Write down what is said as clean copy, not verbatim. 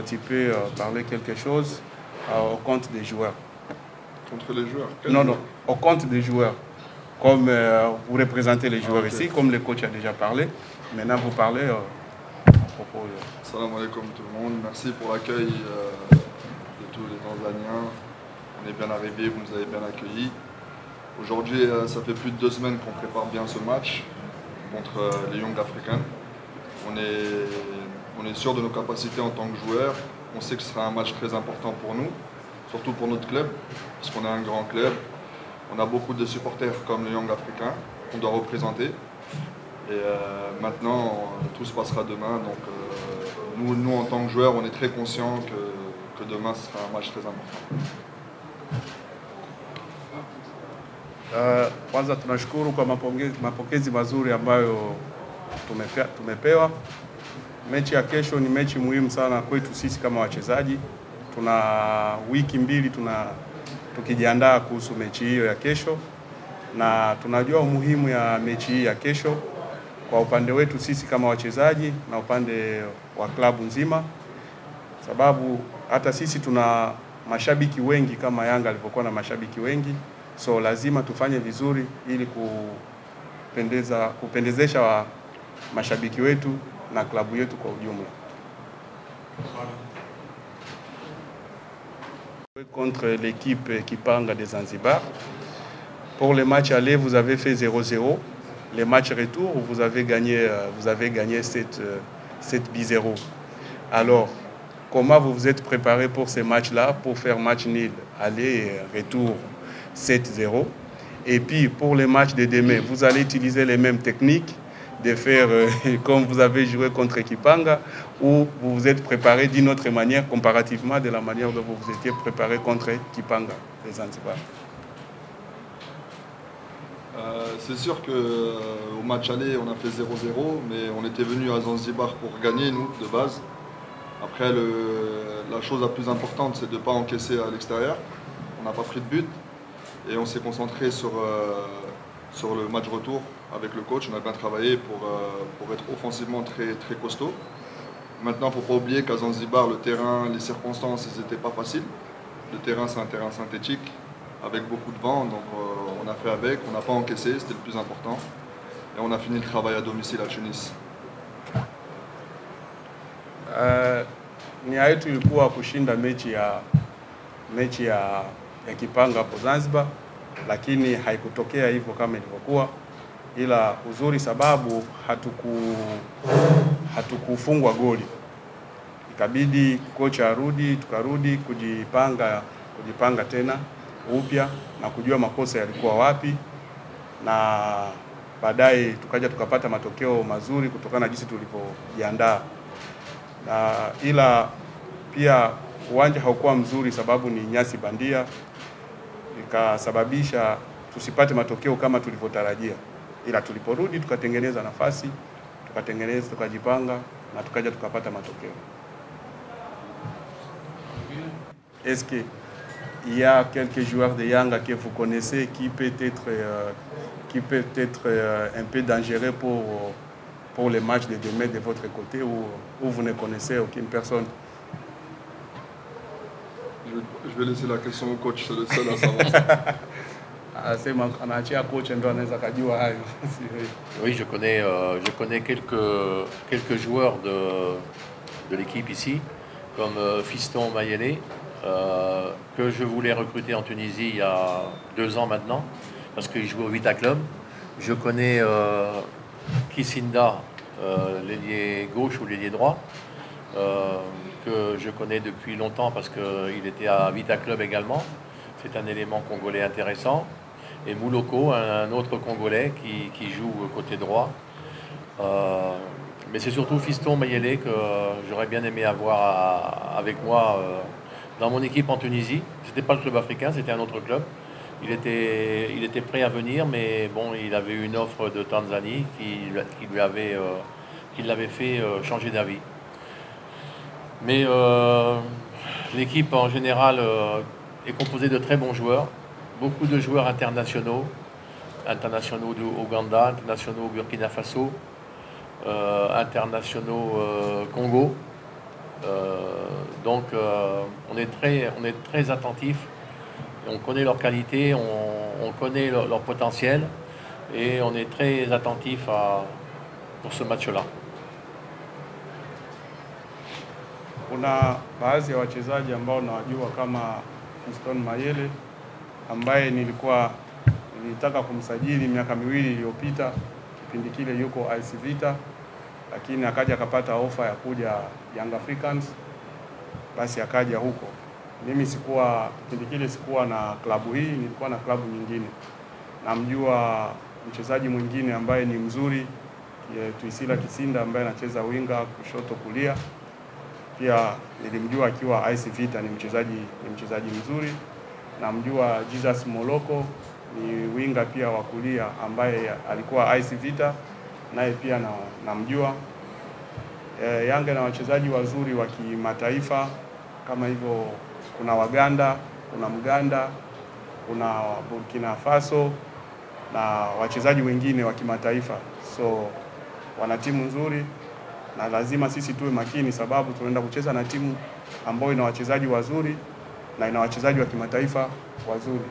Tu peux parler quelque chose au compte des joueurs. Contre les joueurs? Non, au compte des joueurs. Comme vous représentez les joueurs okay. ici, comme le coach a déjà parlé. Maintenant, vous parlez à propos de... Salam alaikum tout le monde. Merci pour l'accueil de tous les Tanzaniens. On est bien arrivés, vous nous avez bien accueillis. Aujourd'hui, ça fait plus de 2 semaines qu'on prépare bien ce match contre les Young Africans. On est sûr de nos capacités en tant que joueurs. On sait que ce sera un match très important pour nous, surtout pour notre club, parce qu'on est un grand club. On a beaucoup de supporters comme les Young Africans qu'on doit représenter. Et maintenant, tout se passera demain. Donc nous, en tant que joueurs, on est très conscients que demain, ce sera un match très important. Kwanza tunashukuru kwa mapokezi mazuri ambayo tumepewa. Mechi ya kesho ni mechi muhimu sana kwetu sisi kama wachezaji. Tuna wiki mbili tukijiandaa kuhusu mechi hiyo ya kesho, na tunajua umuhimu ya mechi hii ya kesho kwa upande wetu sisi kama wachezaji na upande wa klabu nzima, sababu hata sisi tuna mashabiki wengi kama Yanga alivyokuwa na mashabiki wengi. So lazima tufanye vizuri ili kupendezesha wa mashabiki wetu na klabu yetu kwa ujumla. Contre l'équipe Kipanga de Zanzibar. Pour le match aller, vous avez fait 0-0. Les matchs retour, vous avez gagné 7-0. Alors, comment vous vous êtes préparé pour ces matchs-là, pour faire match nul, aller et retour 7-0? Et puis, pour les matchs de demain, vous allez utiliser les mêmes techniques de faire comme vous avez joué contre Kipanga, ou vous vous êtes préparé d'une autre manière comparativement de la manière dont vous vous étiez préparé contre Kipanga des Zanzibar? C'est sûr qu'au match aller, on a fait 0-0, mais on était venu à Zanzibar pour gagner, nous, de base. Après, la chose la plus importante, c'est de ne pas encaisser à l'extérieur. On n'a pas pris de but et on s'est concentré sur le match retour avec le coach. On a bien travaillé pour être offensivement très, très costaud. Maintenant, il ne faut pas oublier qu'à Zanzibar, le terrain, les circonstances, n'étaient pas faciles. Le terrain, c'est un terrain synthétique avec beaucoup de vent, donc on a fait avec, on n'a pas encaissé, c'était le plus important. Et on a fini le travail à domicile à Tunis. Nia yetu ilikuwa kushinda mechi ya Kipanga hapo Zanzibar, lakini haikutokea hivyo kama ilivyokuwa, ila uzuri sababu hatukufungwa goli. Ikabidi kocha arudi, tukarudi kujipanga tena upya na kujua makosa yalikuwa wapi, na baadaye tukaja tukapata matokeo mazuri kutokana na jinsi tulivyojiandaa. Na ila pia uwanja haukuwa mzuri sababu ni nyasi bandia, ikasababisha tusipate matokeo kama tulivyotarajia. Ila tuliporudi tukatengeneza nafasi, tukajipanga na tukaja tukapata matokeo. Est-ce que il y a quelques joueurs de Yanga que vous connaissez qui peut être un peu dangereux pour les matchs de demain de votre côté, ou vous ne connaissez aucune personne? Je vais laisser la question au coach, c'est le seul à savoir. Oui, je connais quelques joueurs de l'équipe ici, comme Fiston Mayele, que je voulais recruter en Tunisie il y a 2 ans maintenant, parce qu'il jouait au Vita Club. Je connais Kisinda, l'ailier gauche ou l'ailier droit, que je connais depuis longtemps parce qu'il était à Vita Club également. C'est un élément congolais intéressant. Et Mouloko, un autre Congolais qui joue côté droit. Mais c'est surtout Fiston Mayele que j'aurais bien aimé avoir avec moi dans mon équipe en Tunisie. C'était pas le club africain, c'était un autre club. Il était prêt à venir, mais bon, il avait eu une offre de Tanzanie qui l'avait fait changer d'avis. Mais l'équipe en général est composée de très bons joueurs, beaucoup de joueurs internationaux du Ouganda, internationaux Burkina Faso, internationaux Congo. Donc on est très attentif, on connaît leurs qualités, on connaît leur potentiel et on est très attentif pour ce match-là. Kuna baadhi ya wachezaji ambao nawajua kama Fiston Mayele ambaye nilitaka kumsajili miaka miwili iliyopita, kipindi kile yuko AS Vita, lakini akaja akapata ofa ya kuja Young Africans, basi akaja huko. Mimi kipindi kile sikuwa na klabu hii, nilikuwa na klabu nyingine. Namjua mchezaji mwingine ambaye ni mzuri, Tuisila Kisinda, ambaye anacheza winga kushoto kulia. Pia nilimjua akiwa AS Vita, ni mchezaji mzuri. Namjua Jesus Moloko, ni winga pia wa kulia ambaye alikuwa AS Vita, naye pia namjua. Yanga na wachezaji wazuri wa kimataifa kama hivyo, kuna Waganda, kuna Mganda, kuna Burkina Faso na wachezaji wengine wa kimataifa. So wana timu nzuri na lazima sisi tuwe makini, sababu tunaenda kucheza na timu ambayo ina wachezaji wazuri na ina wachezaji wa kimataifa wazuri.